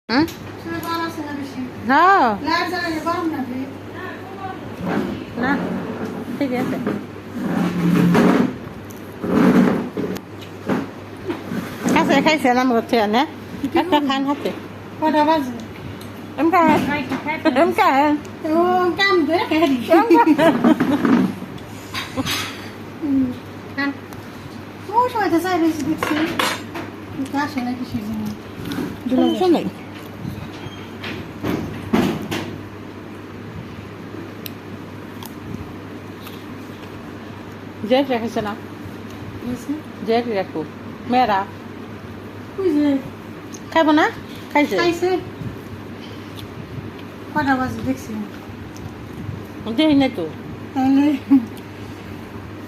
হুম? হ্যাঁ না ঠিক আছে খাইছে খাইছে নাম করছে না একটা খান হাতে কটা বাজে? em খায় em খায় ও কাম দে ও সময় তো চাই বেশি দেখছি কিন্তু আসে না কিসের জন্য সমস্যা নেই জেট রেখেছে না জেট রাখো মেয়েরা বুঝলে খাইব না খাইছে খাইছে কটা বাজে দেখছি দেখি নাই তো তাহলে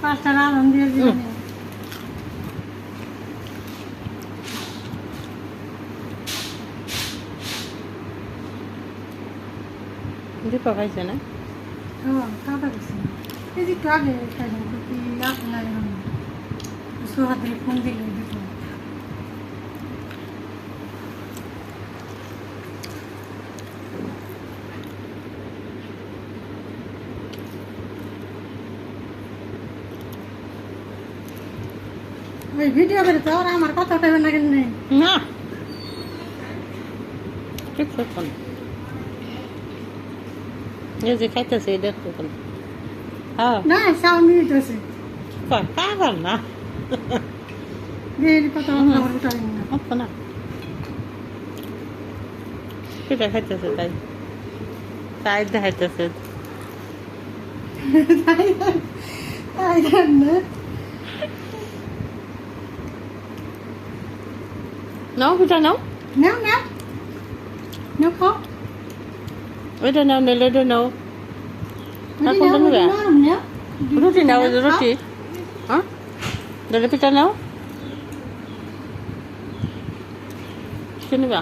পাঁচটা রাঁধন দিয়ে দিবেন দীপা খাইছে না কাটা গেছে এই যে একটু আগে খাইলাম কি আসে না এখন সুহাতে ফোন দিলে দেখো ওই ভিডিও করে তো আর আমার কথা কইবেন না কেন না ঠিক আছে এই যে খাইতেছে এই দেখো হ্যাঁ না সাউন্ড নিতেছে পাগল না দেরি কথা খাবার উঠাই না হতো না সেটা খাইতেছে তাই তাই দেখাইতেছে তাই না নাও পিঠা নাও নাও নাও নাও খাও ওইটা নাও নিলে ওইটা নাও আর নাও কোনটা নেবে নাও রুটি নাও ওই যে রুটি হ্যাঁ দিলে পিঠা নাও কি নেবা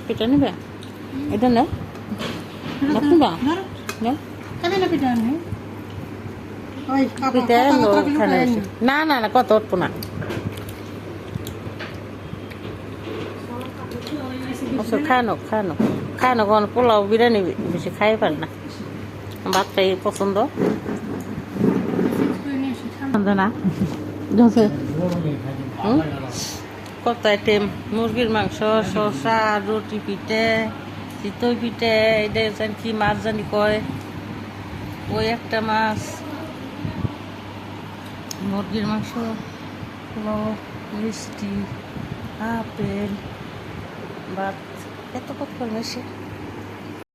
পিঠা নেবে এটা নাও ভাত নেবা নাও খাবে না পিঠা নেই ওই পিঠা না না না কত উঠবো না আচ্ছা খানো খানো খানো কোন পোলাও বিরিয়ানি বেশি খাই পারে না ভাত খাই পছন্দ না কত আইটেম মুরগির মাংস শসা রুটি পিঠে চিতই পিঠে এটা জানি কি মাছ জানি কয় ওই একটা মাছ মুরগির মাংস পোলাও মিষ্টি আপেল ভাত এত কত করে